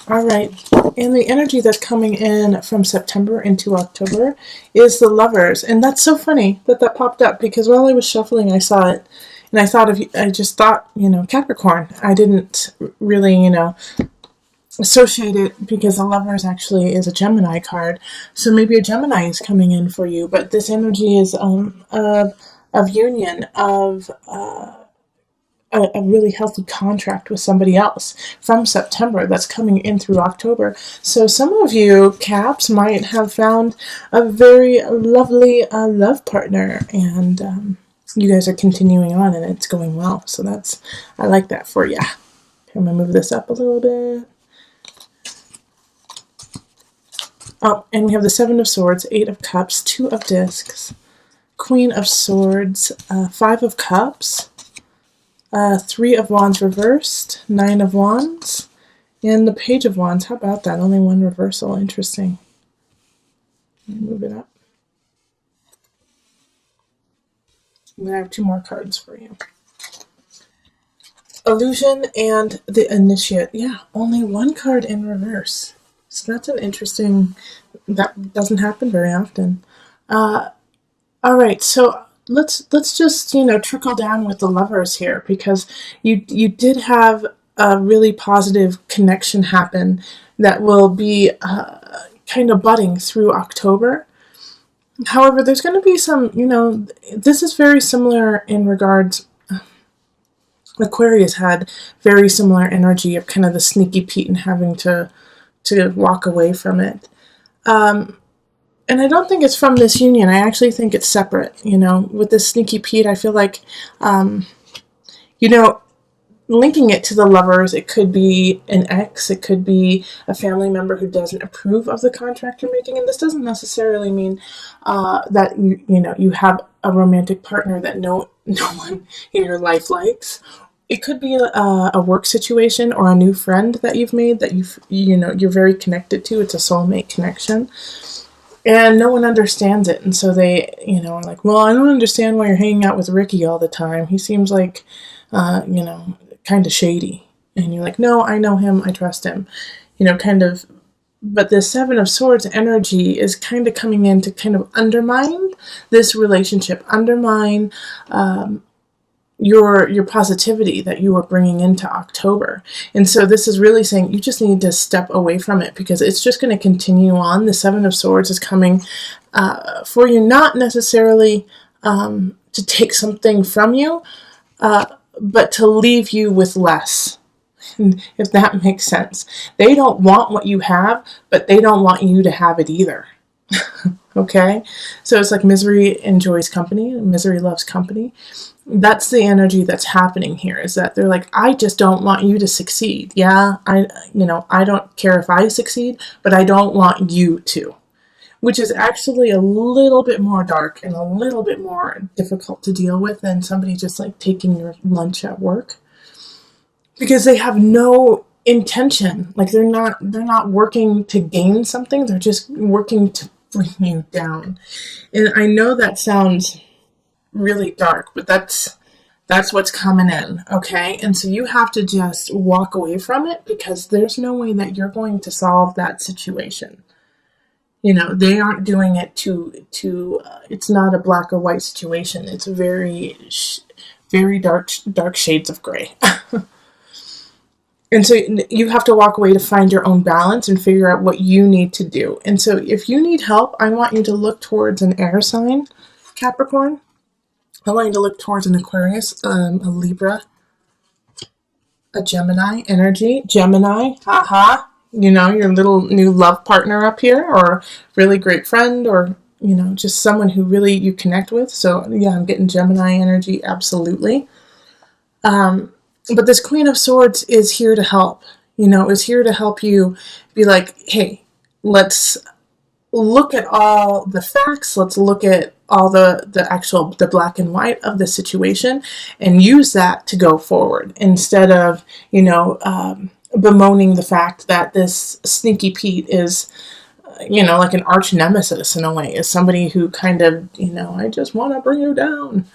All right. And the energy that's coming in from September into October is the lovers. And that's so funny that that popped up because while I was shuffling, I saw it. And I thought of, I just thought, Capricorn. I didn't really, associate it because the lovers actually is a Gemini card. So maybe a Gemini is coming in for you. But this energy is of union, of a really healthy contract with somebody else from September that's coming in through October. So some of you Caps might have found a very lovely love partner, and you guys are continuing on and it's going well. So I like that for you. I'm gonna move this up a little bit. Oh, and we have the Seven of Swords, Eight of Cups, Two of Discs, Queen of Swords, Five of Cups, Three of Wands reversed, Nine of Wands, and the Page of Wands. How about that? Only one reversal. Interesting. Move it up. I'm going to have two more cards for you. Illusion and the Initiate. Yeah, only one card in reverse. So that's an interesting... That doesn't happen very often. All right, so let's just trickle down with the lovers here because you did have a really positive connection happen that will be kind of budding through October. However, there's going to be some, this is very similar in regards. Aquarius had very similar energy of kind of the sneaky Pete and having to walk away from it. And I don't think it's from this union. I actually think it's separate, With this sneaky Pete, I feel like, linking it to the lovers, it could be an ex, it could be a family member who doesn't approve of the contract you're making. And this doesn't necessarily mean that you have a romantic partner that no one in your life likes. It could be a work situation or a new friend that you've made that you're very connected to. It's a soulmate connection. And no one understands it. And so they, are like, well, I don't understand why you're hanging out with Ricky all the time. He seems like, kind of shady. And you're like, no, I know him. I trust him. Kind of. But the Seven of Swords energy is kind of coming in to kind of undermine this relationship, undermine your positivity that you are bringing into October. And so this is really saying you just need to step away from it because it's just going to continue on. The Seven of Swords is coming for you, not necessarily to take something from you, but to leave you with less, if that makes sense. They don't want what you have, but they don't want you to have it either. Okay? So it's like misery enjoys company, misery loves company. That's the energy that's happening here, is that they're like, I just don't want you to succeed. Yeah, I don't care if I succeed, but I don't want you to. Which is actually a little bit more dark and a little bit more difficult to deal with than somebody just like taking your lunch at work. Because they have no intention. Like they're not working to gain something, they're just working to bring you down. And I know that sounds really dark, but that's what's coming in, okay? And so you have to just walk away from it because there's no way that you're going to solve that situation. They aren't doing it to it's not a black or white situation. It's very dark shades of gray. And so you have to walk away to find your own balance and figure out what you need to do. And so if you need help, I want you to look towards an air sign, Capricorn. I want you to look towards an Aquarius, a Libra, a Gemini energy. Gemini, haha. Your little new love partner up here, or really great friend, or, just someone who really you connect with. So, yeah, I'm getting Gemini energy, absolutely. But this Queen of Swords is here to help, is here to help you be like, hey, let's look at all the facts. Let's look at all the black and white of the situation and use that to go forward instead of, bemoaning the fact that this sneaky Pete is, like an arch nemesis in a way, is somebody who kind of, I just want to bring you down.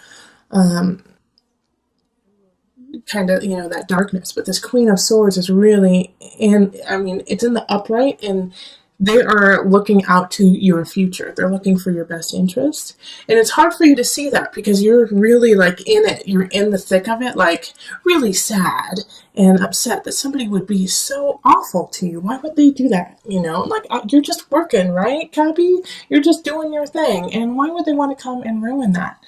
kind of, that darkness. But this Queen of Swords is really, and I mean, it's in the upright, and they are looking out to your future. They're looking for your best interest. And it's hard for you to see that because you're really like in it. You're in the thick of it, like really sad and upset that somebody would be so awful to you. Why would they do that? Like you're just working, right, Cappy? You're just doing your thing. And why would they want to come and ruin that?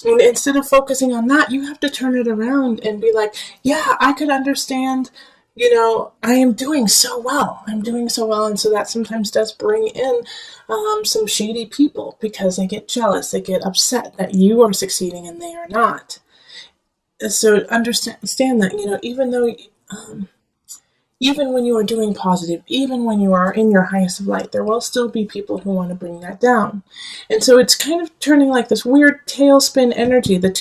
And instead of focusing on that, you have to turn it around and be like, yeah, I could understand. I am doing so well. I'm doing so well. And so that sometimes does bring in some shady people because they get jealous. They get upset that you are succeeding and they are not. So understand that, even when you are doing positive, even when you are in your highest of light, there will still be people who want to bring that down. And so it's kind of turning like this weird tailspin energy. The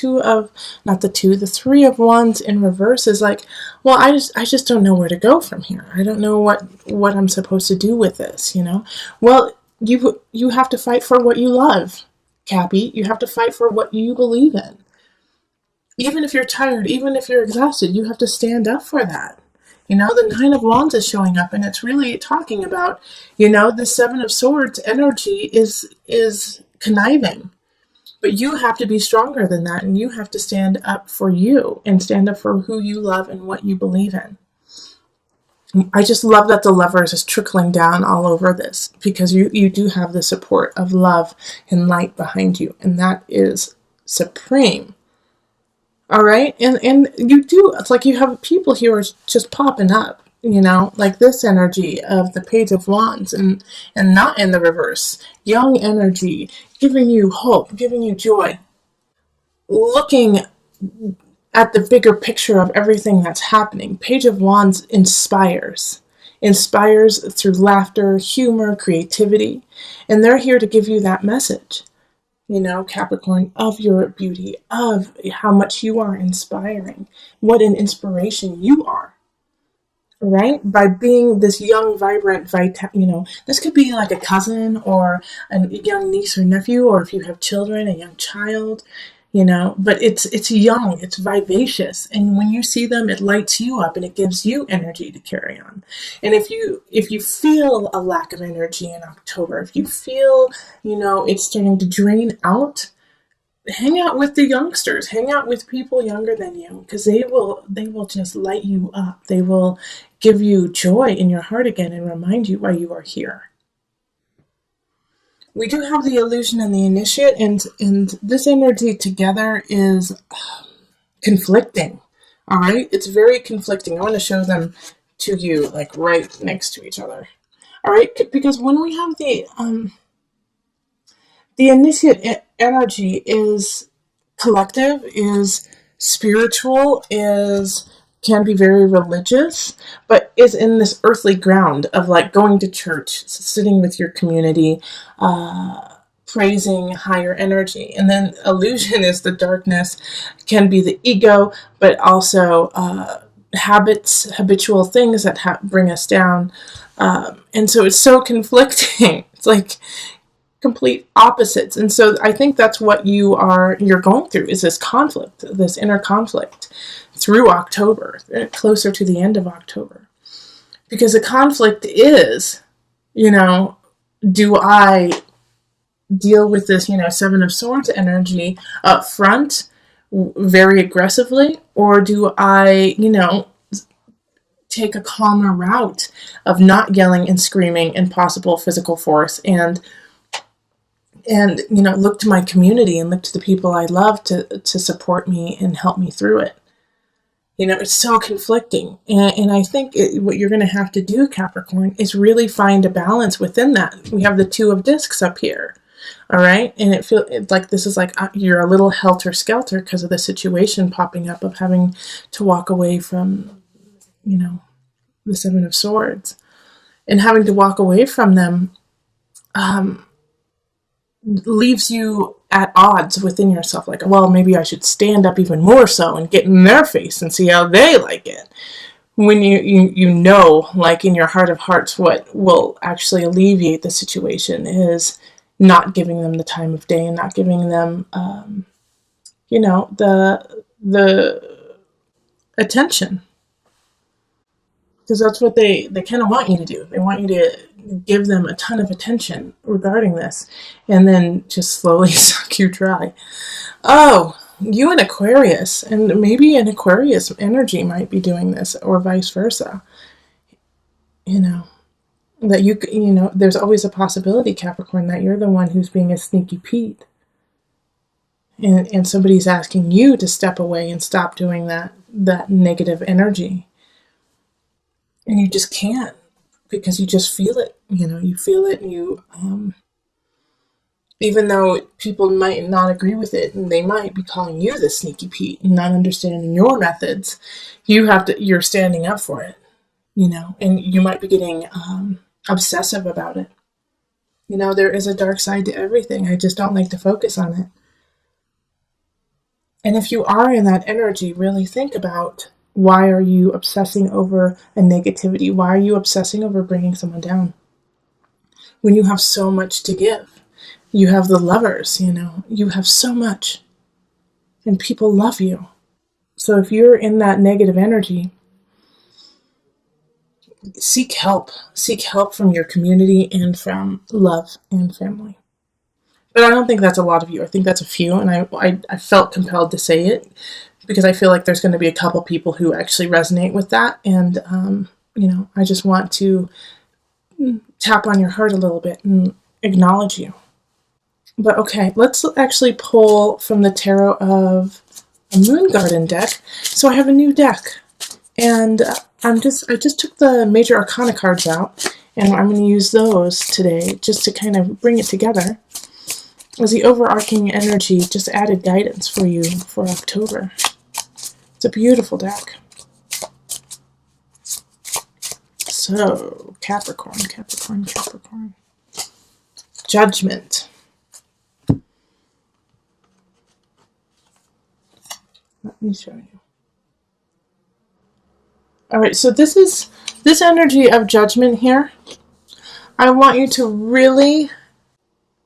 Three of Wands in reverse is like, well, I just don't know where to go from here. I don't know what I'm supposed to do with this, Well, you have to fight for what you love, Cappy. You have to fight for what you believe in. Even if you're tired, even if you're exhausted, you have to stand up for that. The Nine of Wands is showing up, and it's really talking about, the Seven of Swords energy is conniving. But you have to be stronger than that, and you have to stand up for you and stand up for who you love and what you believe in. I just love that the Lovers is trickling down all over this because you do have the support of love and light behind you, and that is supreme. All right. And you do, it's like you have people here just popping up, like this energy of the Page of Wands and not in the reverse. Young energy, giving you hope, giving you joy. Looking at the bigger picture of everything that's happening. Page of Wands inspires through laughter, humor, creativity. And they're here to give you that message. Capricorn, of your beauty, of how much you are inspiring, what an inspiration you are, right? By being this young, vibrant, this could be like a cousin or a young niece or nephew, or if you have children, a young child, but it's young, it's vivacious. And when you see them, it lights you up and it gives you energy to carry on. And if you feel a lack of energy in October, if you feel, it's starting to drain out, hang out with the youngsters, hang out with people younger than you, because they will just light you up. They will give you joy in your heart again and remind you why you are here. We do have the Illusion and the Initiate, and this energy together is conflicting. All right, it's very conflicting. I want to show them to you, like right next to each other. All right, because when we have the Initiate energy is collective, is spiritual, can be very religious, but is in this earthly ground of like going to church, sitting with your community, praising higher energy. And then Illusion is the darkness, can be the ego, but also habitual things that bring us down. And so it's so conflicting. It's like complete opposites. And so I think that's what you're going through, is this conflict, this inner conflict through October, closer to the end of October. Because the conflict is, do I deal with this, Seven of Swords energy up front very aggressively, or do I, take a calmer route of not yelling and screaming and possible physical force and look to my community and look to the people I love to support me and help me through it. It's so conflicting. And I think what you're going to have to do, Capricorn, is really find a balance within that. We have the Two of Discs up here. All right. And it feels like this is like you're a little helter-skelter because of the situation popping up of having to walk away from, the Seven of Swords. And having to walk away from them leaves you at odds within yourself. Like, well, maybe I should stand up even more so and get in their face and see how they like it. When you know, like in your heart of hearts, what will actually alleviate the situation is not giving them the time of day and not giving them, the attention. Because that's what they kind of want you to do. They want you to give them a ton of attention regarding this and then just slowly suck you dry. Oh, you and Aquarius, and maybe an Aquarius energy might be doing this, or vice versa. You know, that there's always a possibility, Capricorn, that you're the one who's being a sneaky Pete. And somebody's asking you to step away and stop doing that negative energy. And you just can't, because you just feel it. You feel it, and you even though people might not agree with it, and they might be calling you the sneaky Pete and not understanding your methods, you're standing up for it, and you might be getting obsessive about it. There is a dark side to everything. I just don't like to focus on it. And if you are in that energy, really think about, why are you obsessing over a negativity? Why are you obsessing over bringing someone down when you have so much to give? You have the Lovers, you have so much, and people love you. So if you're in that negative energy, seek help. Seek help from your community and from love and family. But I don't think that's a lot of you. I think that's a few, and I felt compelled to say it because I feel like there's going to be a couple people who actually resonate with that, and I just want to tap on your heart a little bit and acknowledge you. But okay, let's actually pull from the Tarot of a Moon Garden deck. So I have a new deck, and I just took the Major Arcana cards out, and I'm going to use those today just to kind of bring it together as the overarching energy, just added guidance for you for October. It's a beautiful deck. So, Capricorn. Judgment. Let me show you. Alright, so this energy of judgment here. I want you to really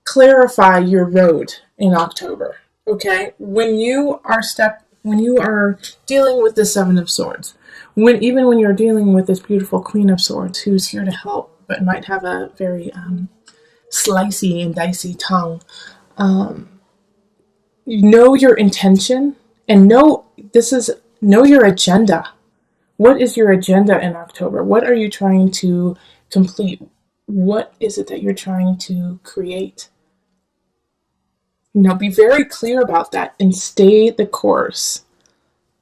clarify your road in October. Okay? When you are dealing with the Seven of Swords, even when you're dealing with this beautiful Queen of Swords who's here to help, but might have a very slicey and dicey tongue, know your intention and know your agenda. What is your agenda in October? What are you trying to complete? What is it that you're trying to create? Be very clear about that and stay the course.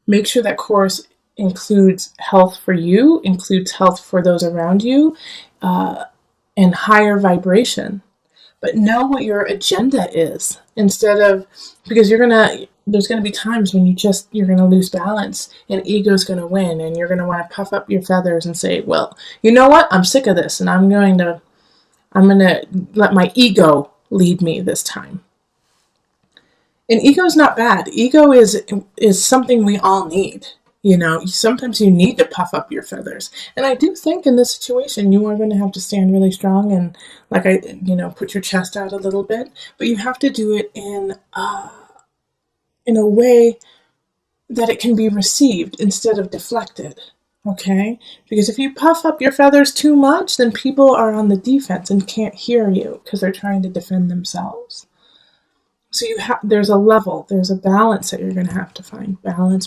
Make sure that course includes health for you, includes health for those around you, and higher vibration. But know what your agenda is, instead of, because there's going to be times when you're going to lose balance and ego's going to win, and you're going to want to puff up your feathers and say, well, you know what? I'm sick of this, and I'm going to let my ego lead me this time. And ego's not bad. Ego is something we all need. Sometimes you need to puff up your feathers. And I do think in this situation, you are going to have to stand really strong and, put your chest out a little bit. But you have to do it in a way that it can be received instead of deflected. Okay? Because if you puff up your feathers too much, then people are on the defense and can't hear you because they're trying to defend themselves. So there's a level, there's a balance that you're going to have to find. Balance.